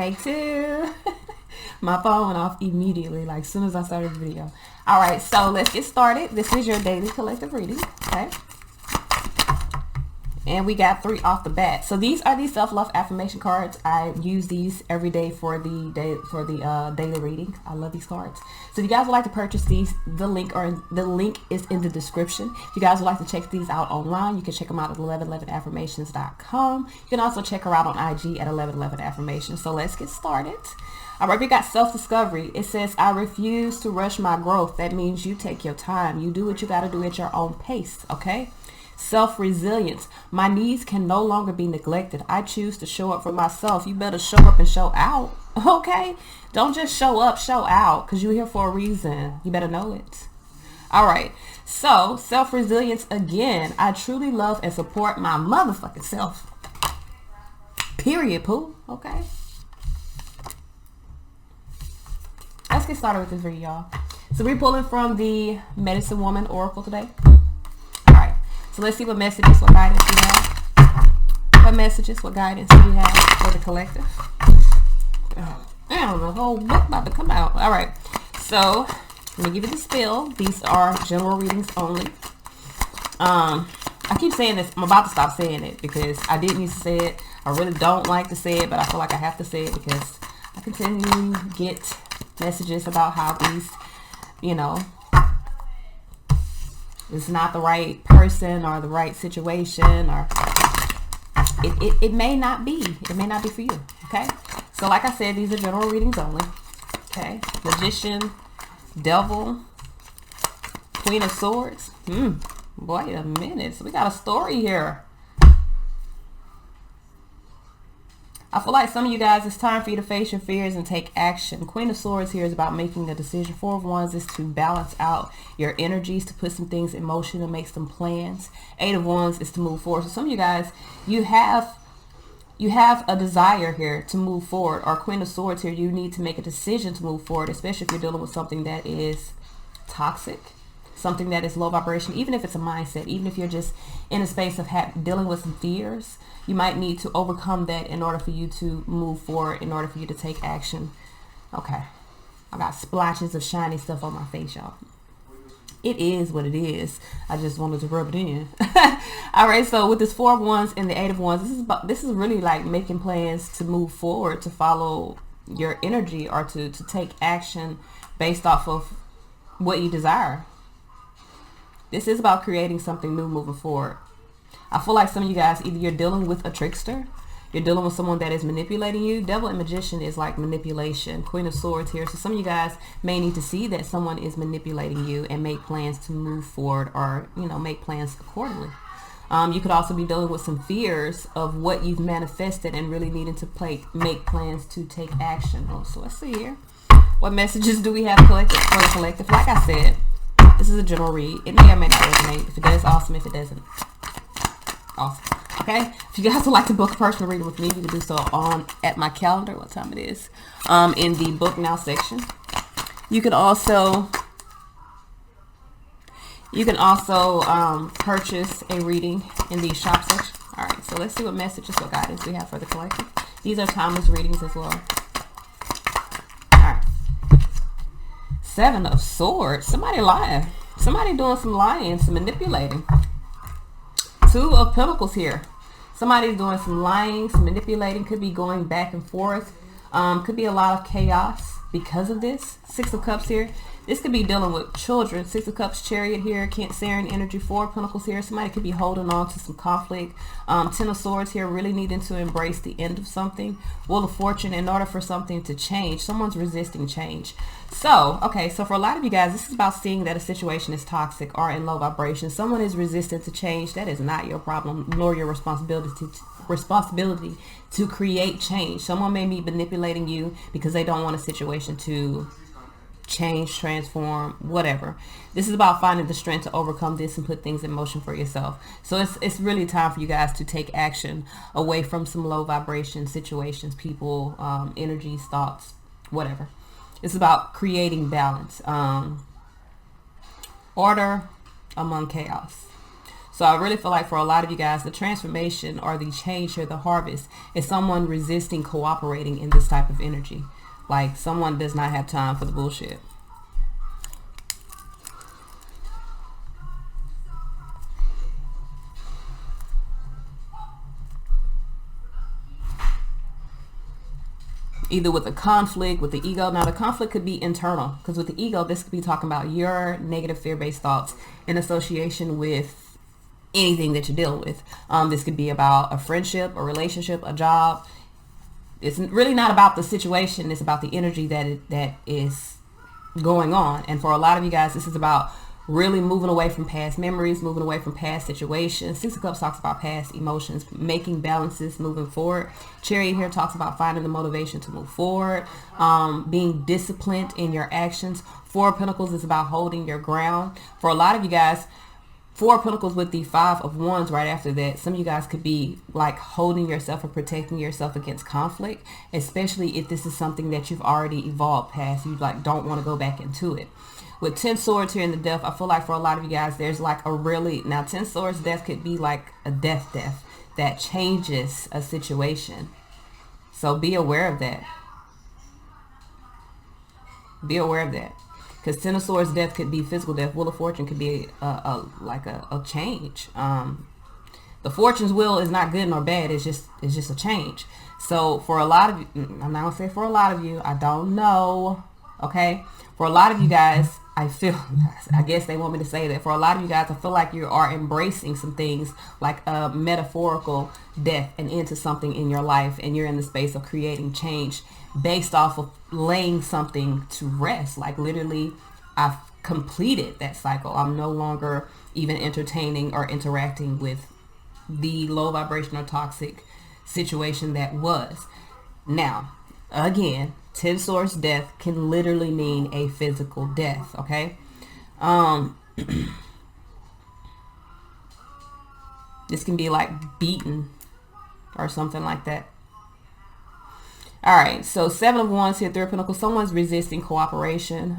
Take two. My phone went off immediately, like as soon as I started the video. All right, so let's get started. This is your daily collective reading, okay? And we got 3 off the bat. So these are the self-love affirmation cards. I use these every day for the daily reading. I love these cards. So if you guys would like to purchase these, the link is in the description. If you guys would like to check these out online, you can check them out at 1111affirmations.com. You can also check her out on IG at 1111affirmations. So let's get started. All right, we got self-discovery. It says, I refuse to rush my growth. That means you take your time. You do what you got to do at your own pace, okay? Self-resilience. My needs can no longer be neglected. I choose to show up for myself. You better show up and show out, okay? Don't just show up, show out, because you're here for a reason. You better know it. All right, so self-resilience again. I truly love and support my motherfucking self. Period, poo. Okay. Let's get started with this video, y'all. So we're pulling from the Medicine Woman Oracle today. So let's see what messages, what guidance we have. What messages, what guidance do we have for the collective? Damn, the whole book about to come out. All right. So let me give you the spill. These are general readings only. I keep saying this. I'm about to stop saying it because I didn't used to say it. I really don't like to say it, but I feel like I have to say it because I continually get messages about how these, you know, it's not the right person or the right situation, or it may not be. It may not be for you. Okay. So like I said, these are general readings only. Okay. Magician, Devil, Queen of Swords. Wait a minute. So we got a story here. I feel like some of you guys, it's time for you to face your fears and take action. Queen of Swords here is about making a decision. 4 of Wands is to balance out your energies, to put some things in motion and make some plans. 8 of Wands is to move forward. So some of you guys, you have a desire here to move forward. Or Queen of Swords here, you need to make a decision to move forward, especially if you're dealing with something that is toxic, something that is low vibration, even if it's a mindset, even if you're just in a space of dealing with some fears. You might need to overcome that in order for you to move forward, in order for you to take action. Okay. I got splotches of shiny stuff on my face, y'all. It is what it is. I just wanted to rub it in. All right. So with this 4 of Wands and the 8 of Wands, this is really like making plans to move forward, to follow your energy, or to take action based off of what you desire. This is about creating something new moving forward. I feel like some of you guys, either you're dealing with a trickster, you're dealing with someone that is manipulating you. Devil and Magician is like manipulation. Queen of Swords here. So some of you guys may need to see that someone is manipulating you and make plans to move forward, or, you know, make plans accordingly. You could also be dealing with some fears of what you've manifested and really needing to make plans to take action. So let's see here. What messages do we have collected for the collective? Like I said, this is a general read. It may or may not resonate. If it does, awesome. If it doesn't, awesome. Okay. If you guys would like to book a personal reading with me, you can do so at my calendar. What time it is? In the book now section. You can also purchase a reading in the shop section. All right. So let's see what messages, what guidance we have for the collective. These are timeless readings as well. All right. 7 of Swords. Somebody lying. Somebody doing some lying, some manipulating. 2 of Pentacles here. Somebody's doing some lying, some manipulating. Could be going back and forth. Could be a lot of chaos because of this. 6 of Cups here. This could be dealing with children. 6 of Cups, Chariot here. Cancerian energy. 4 of Pentacles here. Somebody could be holding on to some conflict. 10 of Swords here. Really needing to embrace the end of something. Wheel of Fortune. In order for something to change, someone's resisting change. So, okay. So for a lot of you guys, this is about seeing that a situation is toxic or in low vibration. Someone is resistant to change. That is not your problem, nor your responsibility to create change. Someone may be manipulating you because they don't want a situation to change, transform, whatever. This is about finding the strength to overcome this and put things in motion for yourself. So it's really time for you guys to take action away from some low vibration situations, people, energies, thoughts, whatever. It's about creating balance, order among chaos. So I really feel like for a lot of you guys, the transformation or the change or the harvest is someone resisting cooperating in this type of energy. Like someone does not have time for the bullshit. Either with a conflict, with the ego. Now the conflict could be internal, because with the ego, this could be talking about your negative fear-based thoughts in association with anything that you're dealing with. This could be about a friendship, a relationship, a job. It's really not about the situation. It's about the energy that is going on. And for a lot of you guys, this is about really moving away from past memories, moving away from past situations. Six of Cups talks about past emotions, making balances, moving forward. Chariot here talks about finding the motivation to move forward, being disciplined in your actions. Four of Pentacles is about holding your ground. For a lot of you guys, Four of Pentacles with the Five of Wands right after that, some of you guys could be like holding yourself or protecting yourself against conflict, especially if this is something that you've already evolved past. You like don't want to go back into it. With 10 swords here in the death, I feel like for a lot of you guys, there's like a really, now 10 swords death could be like a death that changes a situation. So be aware of that. Be aware of that. Because 10 of Swords death could be physical death. Wheel of Fortune could be like a change. The Fortune's wheel is not good nor bad. It's just a change. So for a lot of you, I'm not gonna say for a lot of you, I don't know. Okay, for a lot of you guys, I guess they want me to say that. For a lot of you guys, I feel like you are embracing some things like a metaphorical death and into something in your life, and you're in the space of creating change based off of laying something to rest. Like literally, I've completed that cycle. I'm no longer even entertaining or interacting with the low vibrational toxic situation that was. Now, again, 10 swords death can literally mean a physical death, okay? This can be like beaten or something like that. All right, so 7 of Wands here, 3 of Pentacles. Someone's resisting cooperation.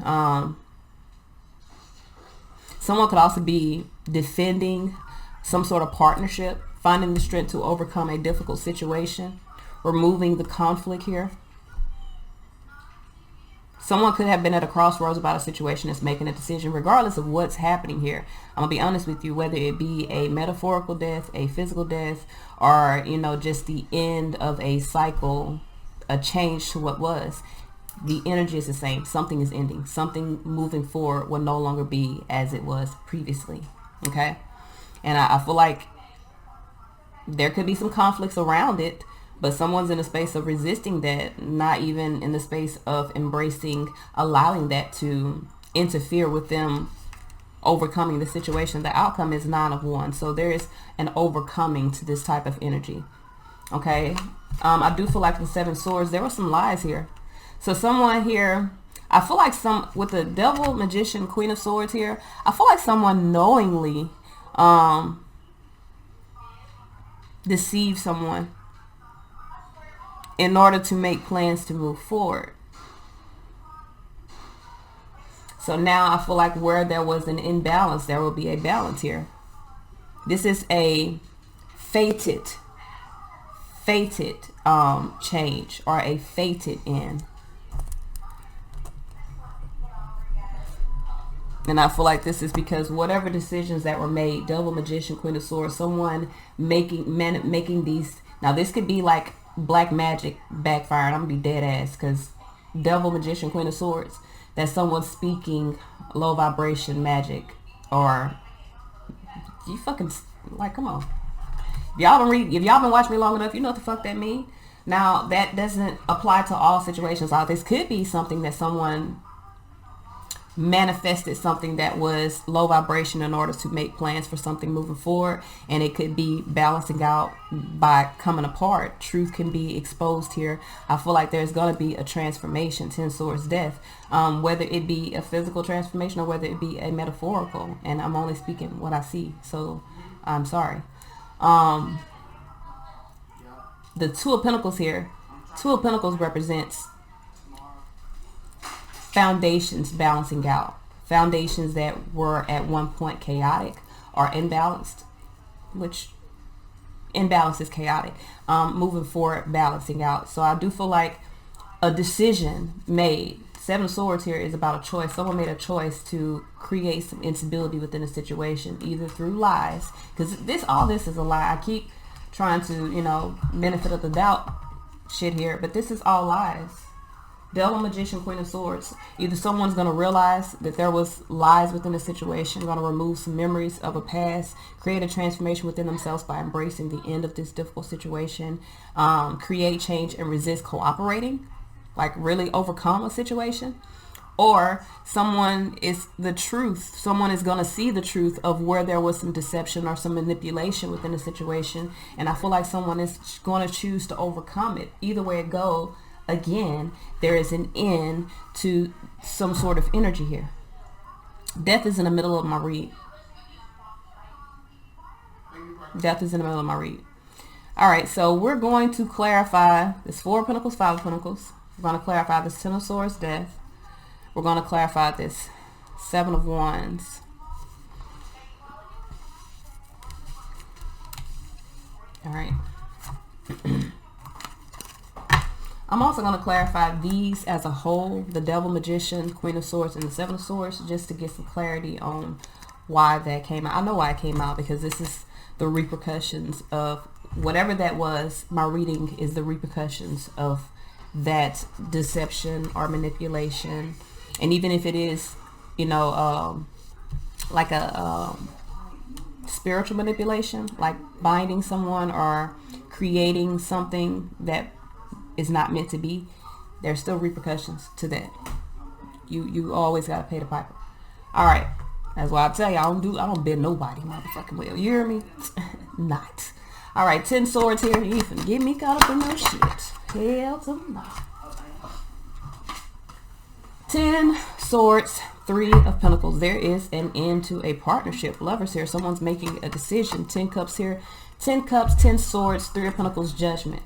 Someone could also be defending some sort of partnership, finding the strength to overcome a difficult situation, removing the conflict here. Someone could have been at a crossroads about a situation that's making a decision, regardless of what's happening here. I'm going to be honest with you, whether it be a metaphorical death, a physical death, or, you know, just the end of a cycle, a change to what was. The energy is the same. Something is ending. Something moving forward will no longer be as it was previously. Okay? And I feel like there could be some conflicts around it, but someone's in a space of resisting that, not even in the space of embracing, allowing that to interfere with them overcoming the situation. The outcome is 9 of Wands. So there is an overcoming to this type of energy. Okay? I do feel like the 7 swords, there were some lies here. So someone here, I feel like with the Devil, Magician, Queen of Swords here, I feel like someone knowingly deceived someone in order to make plans to move forward. So now I feel like where there was an imbalance, there will be a balance here. This is a fated change, or a fated end. And I feel like this is because whatever decisions that were made, Devil, Magician, Queen of Swords, someone making these, now this could be like black magic backfiring. I'm gonna be dead ass, because Devil, Magician, Queen of Swords, that's someone speaking low vibration magic, or you fucking, like, come on. If y'all been watching me long enough, you know what the fuck that mean. Now that doesn't apply to all situations. This could be something that someone manifested, something that was low vibration in order to make plans for something moving forward, and it could be balancing out by coming apart. Truth can be exposed here. I feel like there's going to be a transformation. 10 swords death, whether it be a physical transformation or whether it be a metaphorical, and I'm only speaking what I see, so I'm sorry. The 2 of Pentacles here, 2 of Pentacles represents foundations balancing out. Foundations that were at one point chaotic or imbalanced which imbalance is chaotic. Moving forward, balancing out. So I do feel like a decision made. Seven of Swords here is about a choice. Someone made a choice to create some instability within a situation, either through lies, because all this is a lie. I keep trying to, you know, benefit of the doubt shit here, but this is all lies. Devil, Magician, Queen of Swords. Either someone's going to realize that there was lies within the situation, going to remove some memories of a past, create a transformation within themselves by embracing the end of this difficult situation, create change and resist cooperating, like really overcome a situation. Or someone is the truth. Someone is going to see the truth of where there was some deception or some manipulation within the situation. And I feel like someone is going to choose to overcome it. Either way it go, again, there is an end to some sort of energy here. Death is in the middle of my read. Death is in the middle of my read. All right, so we're going to clarify this Four of Pentacles, Five of Pentacles. We're going to clarify this Ten of Swords, Death. We're going to clarify this Seven of Wands. All right. I'm also going to clarify these as a whole, the Devil, Magician, Queen of Swords, and the Seven of Swords, just to get some clarity on why that came out. I know why it came out, because this is the repercussions of whatever that was. My reading is the repercussions of that deception or manipulation. And even if it is, you know, like a spiritual manipulation, like binding someone or creating something that is not meant to be, there's still repercussions to that. You always gotta pay the piper. All right, that's why I tell you, I don't bid nobody motherfucking well. You hear me? Not. All right, 10 swords here. You finna get me caught up in no shit. Hell to no. 10 swords, 3 of pentacles. There is an end to a partnership. Lovers here. Someone's making a decision. 10 cups here. 10 cups, 10 swords, 3 of pentacles, judgment.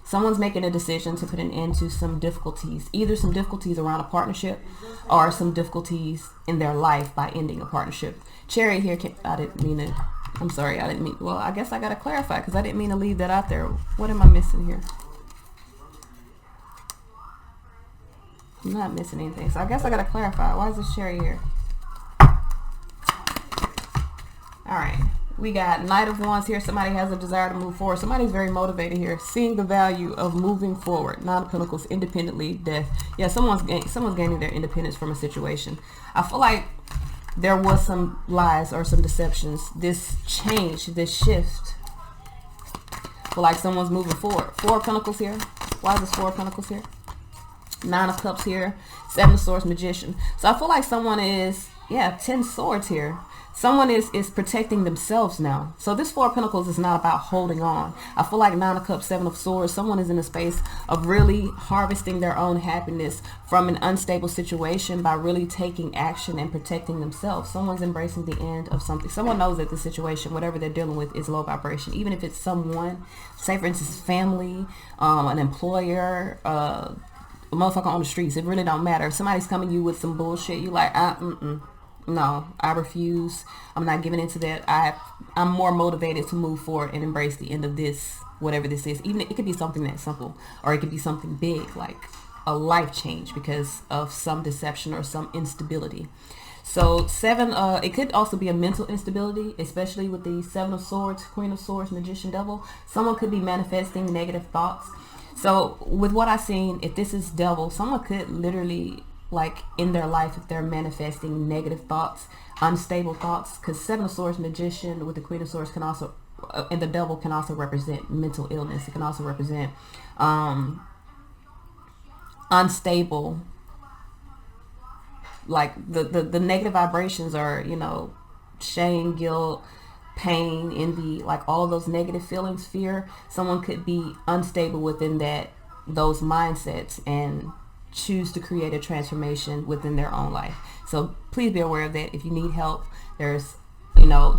Someone's making a decision to put an end to some difficulties. Either some difficulties around a partnership or some difficulties in their life by ending a partnership. Chariot here. I didn't mean it. I'm sorry. I didn't mean. Well, I guess I got to clarify because I didn't mean to leave that out there. What am I missing here? I'm not missing anything. So I guess I got to clarify. Why is this Chariot here? All right. We got Knight of Wands here. Somebody has a desire to move forward. Somebody's very motivated here, seeing the value of moving forward. Nine of Pentacles, independently, death. Yeah, someone's gaining their independence from a situation. I feel like there was some lies or some deceptions. This change, this shift. I feel like someone's moving forward. 4 of Pentacles here. Why is this 4 of Pentacles here? 9 of Cups here. 7 of Swords, Magician. So I feel like someone is, 10 swords here. Someone is protecting themselves now. So this 4 of Pentacles is not about holding on. I feel like 9 of Cups, 7 of Swords, someone is in a space of really harvesting their own happiness from an unstable situation by really taking action and protecting themselves. Someone's embracing the end of something. Someone knows that the situation, whatever they're dealing with, is low vibration. Even if it's someone, say for instance, family, an employer, a motherfucker on the streets, it really don't matter. If somebody's coming to you with some bullshit, you like, no, I refuse. I'm not giving into that. I'm more motivated to move forward and embrace the end of this, whatever this is. Even it could be something that simple, or it could be something big, like a life change because of some deception or some instability. So 7, it could also be a mental instability, especially with the 7 of Swords, Queen of Swords, Magician, Devil. Someone could be manifesting negative thoughts. So with what I've seen, if this is Devil, someone could literally, like in their life, if they're manifesting negative thoughts, unstable thoughts, because 7 of Swords, Magician with the Queen of Swords can also, and the Devil can also represent mental illness. It can also represent unstable, like the negative vibrations are, shame, guilt, pain, envy, like all those negative feelings, fear. Someone could be unstable within those mindsets and choose to create a transformation within their own life. So please be aware of that. If you need help, there's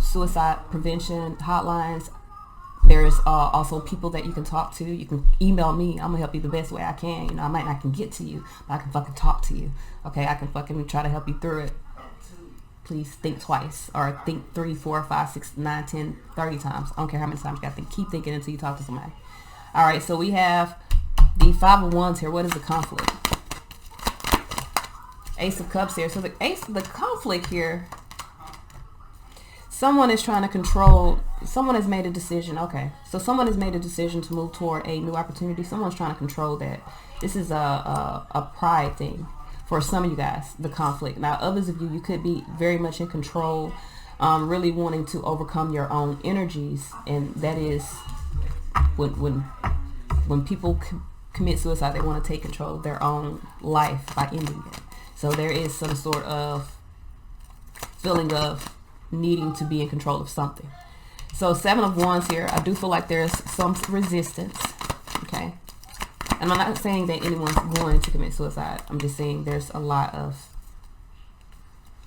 suicide prevention hotlines. There's also people that you can talk to. You can email me. I'm gonna help you the best way I can. I might not can get to you, but I can fucking talk to you. Okay, I can fucking try to help you through it. please think twice, or think 3, 4, 5, 6, 9, 10, 30 times. I don't care how many times you got to think. Keep thinking until you talk to somebody. All right, so we have the Five of Wands here. What is the conflict? Ace of Cups here. So the conflict here, someone is trying to control, someone has made a decision. Okay, so someone has made a decision to move toward a new opportunity. Someone's trying to control that. This is a pride thing for some of you guys, the conflict. Now, others of you, you could be very much in control, really wanting to overcome your own energies. And that is when people commit suicide, they want to take control of their own life by ending it. So there is some sort of feeling of needing to be in control of something. So 7 of Wands here, I do feel like there's some resistance. Okay. And I'm not saying that anyone's going to commit suicide. I'm just saying there's a lot of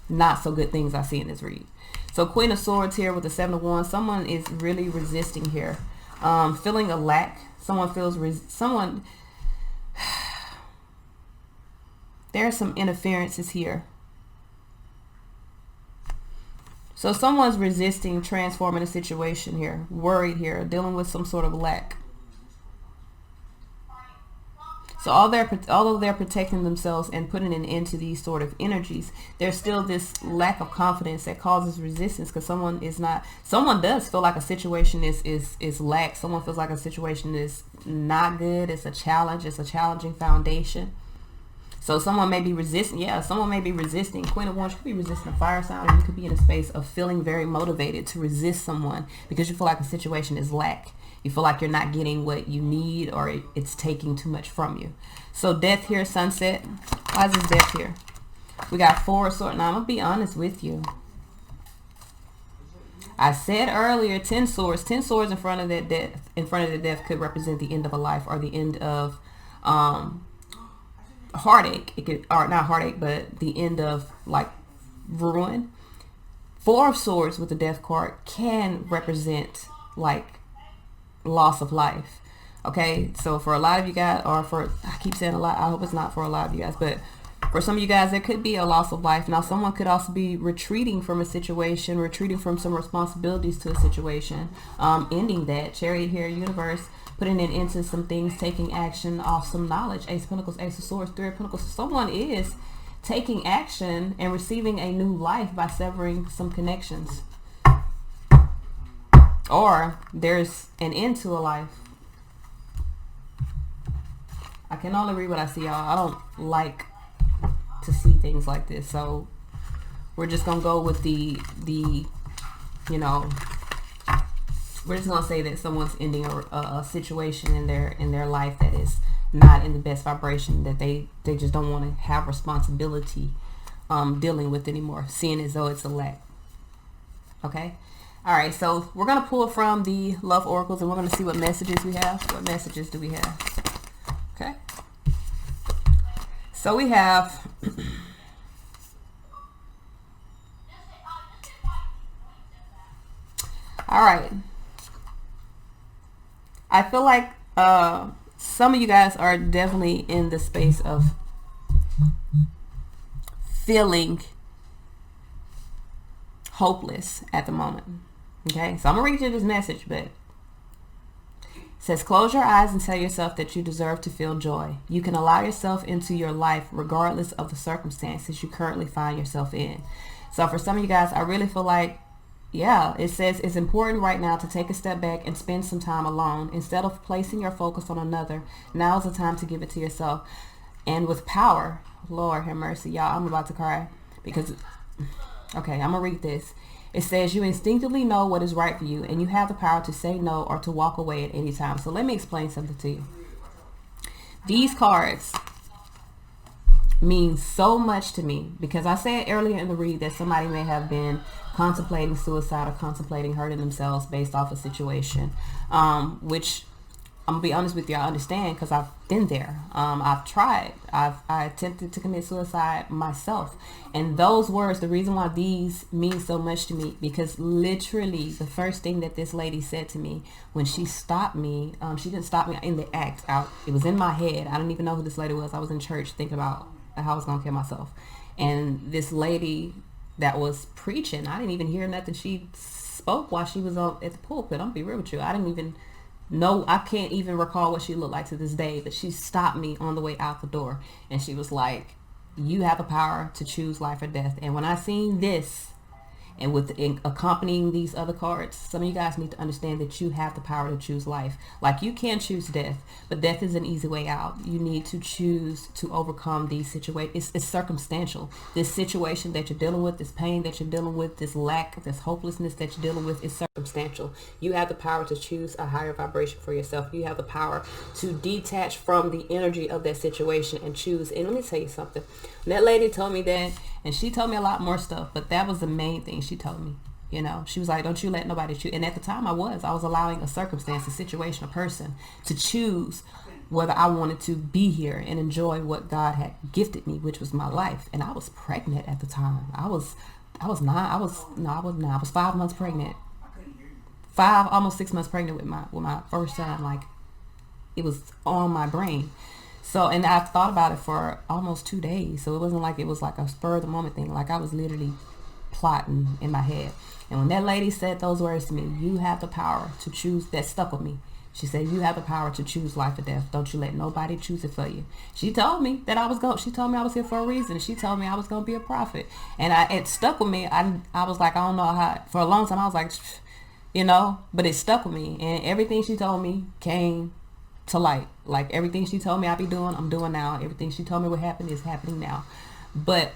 not so good things I see in this read. So Queen of Swords here with the 7 of Wands. Someone is really resisting here. Feeling a lack. Someone feels, there are some interferences here. So someone's resisting transforming a situation here, worried here, dealing with some sort of lack. So although they're protecting themselves and putting an end to these sort of energies, there's still this lack of confidence that causes resistance, because someone does feel like a situation is lack. Someone feels like a situation is not good. It's a challenge. It's a challenging foundation. So someone may be resisting. Yeah, someone may be resisting. Queen of Wands, you could be resisting a fire sign, or you could be in a space of feeling very motivated to resist someone because you feel like a situation is lack. You feel like you're not getting what you need, or it's taking too much from you. So Death here, Sunset. Why is this Death here? We got 4 of Swords. Now, I'm going to be honest with you. I said earlier 10 swords. 10 swords in front of that Death, in front of the Death, could represent the end of a life, or the end of heartache. It could, or not heartache, but the end of like ruin. 4 of Swords with the Death card can represent like loss of life. Okay, so for a lot of you guys, or for, I keep saying a lot, I hope it's not for a lot of you guys, but for some of you guys, there could be a loss of life. Now, someone could also be retreating from a situation, retreating from some responsibilities to a situation, ending that. Chariot here, Universe, putting it into some things, taking action off some knowledge. Ace of Pentacles, Ace of Swords, 3 of Pentacles. Someone is taking action and receiving a new life by severing some connections. Or there's an end to a life. I can only read what I see, y'all. I don't like to see things like this, so we're just gonna go with the you know, we're just gonna say that someone's ending a situation in their life that is not in the best vibration, that they just don't want to have responsibility dealing with anymore, seeing as though it's a lack. Okay. All right, so we're going to pull from the Love Oracles, and we're going to see what messages we have. What messages do we have? Okay. So we have all right. I feel like some of you guys are definitely in the space of feeling hopeless at the moment. Okay, so I'm gonna read you this message, but it says, close your eyes and tell yourself that you deserve to feel joy. You can allow yourself into your life regardless of the circumstances you currently find yourself in. So for some of you guys, I really feel like, yeah, it says it's important right now to take a step back and spend some time alone. Instead of placing your focus on another, now is the time to give it to yourself. And with power, Lord have mercy, y'all, I'm about to cry because, okay, I'm gonna read this. It says you instinctively know what is right for you, and you have the power to say no or to walk away at any time. So let me explain something to you. These cards mean so much to me because I said earlier in the read that somebody may have been contemplating suicide or contemplating hurting themselves based off a situation, which I'm gonna be honest with you, I understand because I've been there. I've tried. I attempted to commit suicide myself, and those words, the reason why these mean so much to me, because literally the first thing that this lady said to me when she stopped me, she didn't stop me in the act. It was in my head. I didn't even know who this lady was. I was in church thinking about how I was gonna kill myself, and this lady that was preaching. I didn't even hear nothing she spoke while she was at the pulpit. I'm gonna be real with you. I didn't even know. I can't even recall what she looked like to this day. But she stopped me on the way out the door, and she was like, "You have the power to choose life or death." And when I seen this, and with accompanying these other cards, some of you guys need to understand that you have the power to choose life. Like, you can choose death, but death is an easy way out. You need to choose to overcome these situations. It's circumstantial. This situation that you're dealing with, this pain that you're dealing with, this lack, this hopelessness that you're dealing with is circumstantial. You have the power to choose a higher vibration for yourself. You have the power to detach from the energy of that situation and choose. And let me tell you something. That lady told me that, and she told me a lot more stuff, but that was the main thing she told me. You know, she was like, don't you let nobody choose. And at the time I was allowing a circumstance, a situation, a person to choose whether I wanted to be here and enjoy what God had gifted me, which was my life. And I was pregnant at the time. I was 5 months pregnant. Almost 6 months pregnant with my first son. Like, it was on my brain. So, and I thought about it for almost 2 days. So it wasn't like it was like a spur of the moment thing. Like, I was literally plotting in my head. And when that lady said those words to me, "You have the power to choose," that stuck with me. She said, "You have the power to choose life or death. Don't you let nobody choose it for you." She told me that she told me I was here for a reason. She told me I was going to be a prophet. And it stuck with me. I was like, I don't know how, for a long time I was like, you know, but it stuck with me. And everything she told me came to light. Like, everything she told me I'd be doing, I'm doing now. Everything she told me would happen is happening now. But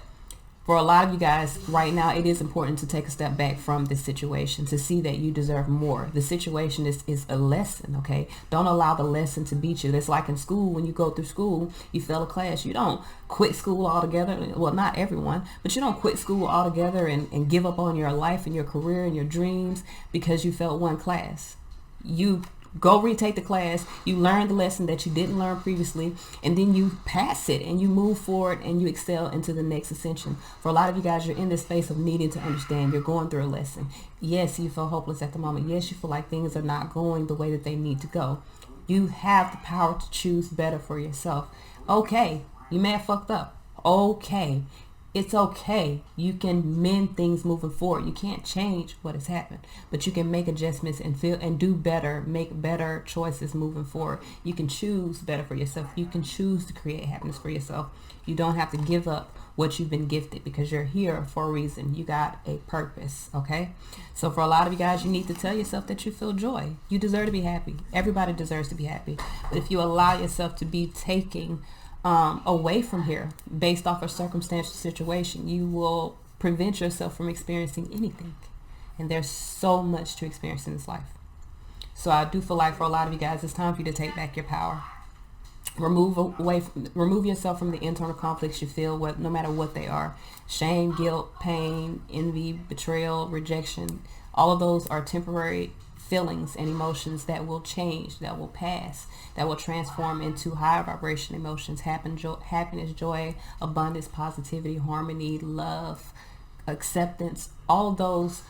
for a lot of you guys right now, it is important to take a step back from this situation to see that you deserve more. The situation is a lesson, okay? Don't allow the lesson to beat you. It's like in school, when you go through school, you fail a class. You don't quit school altogether. Well, not everyone, but you don't quit school altogether and give up on your life and your career and your dreams because you failed one class. You go retake the class, you learn the lesson that you didn't learn previously, and then you pass it and you move forward and you excel into the next ascension. For a lot of you guys, you're in this space of needing to understand you're going through a lesson. Yes, you feel hopeless at the moment. Yes, you feel like things are not going the way that they need to go. You have the power to choose better for yourself. Okay, you may have fucked up. Okay. It's okay. You can mend things moving forward. You can't change what has happened, but you can make adjustments and feel and do better, make better choices moving forward. You can choose better for yourself. You can choose to create happiness for yourself. You don't have to give up what you've been gifted because you're here for a reason. You got a purpose, okay? So for a lot of you guys, you need to tell yourself that you feel joy. You deserve to be happy. Everybody deserves to be happy. But if you allow yourself to be taking away from here based off a circumstantial situation, you will prevent yourself from experiencing anything. And there's so much to experience in this life. So I do feel like for a lot of you guys, it's time for you to take back your power. Remove yourself from the internal conflicts you feel, no matter what they are. Shame, guilt, pain, envy, betrayal, rejection. All of those are temporary feelings and emotions that will change, that will pass, that will transform into higher vibration emotions. Happiness, joy, abundance, positivity, harmony, love, acceptance. All of those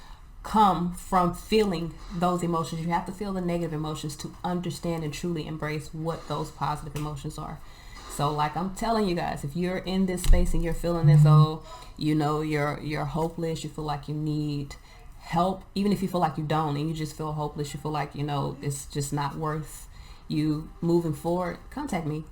come from feeling those emotions. You have to feel the negative emotions to understand and truly embrace what those positive emotions are. So like I'm telling you guys, if you're in this space and you're feeling as though, you know, you're hopeless, you feel like you need help, even if you feel like you don't and you just feel hopeless, you feel like, you know, it's just not worth you moving forward, contact me.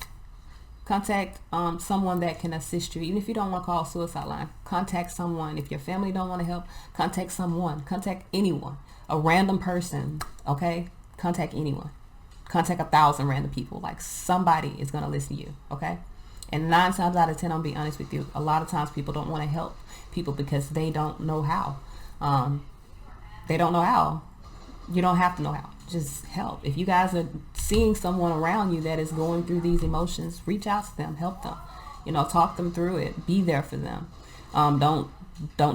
Contact someone that can assist you. Even if you don't want to call a suicide line, contact someone. If your family don't want to help, contact someone. Contact anyone. A random person, okay? Contact anyone. Contact 1,000 random people. Like, somebody is going to listen to you, okay? And 9 times out of 10, I'll be honest with you, a lot of times people don't want to help people because they don't know how. They don't know how. You don't have to know how. Just help. If you guys are seeing someone around you that is going through these emotions, reach out to them, help them. You know, talk them through it. Be there for them. Don't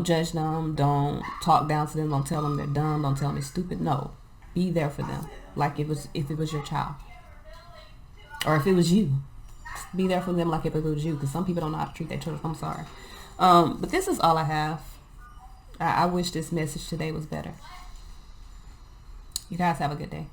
judge them. Don't talk down to them. Don't tell them they're dumb. Don't tell them they're stupid. No, be there for them. Like if it was your child, or if it was you, be there for them like if it was you. Because some people don't know how to treat their children. I'm sorry. But this is all I have. I wish this message today was better. You guys have a good day.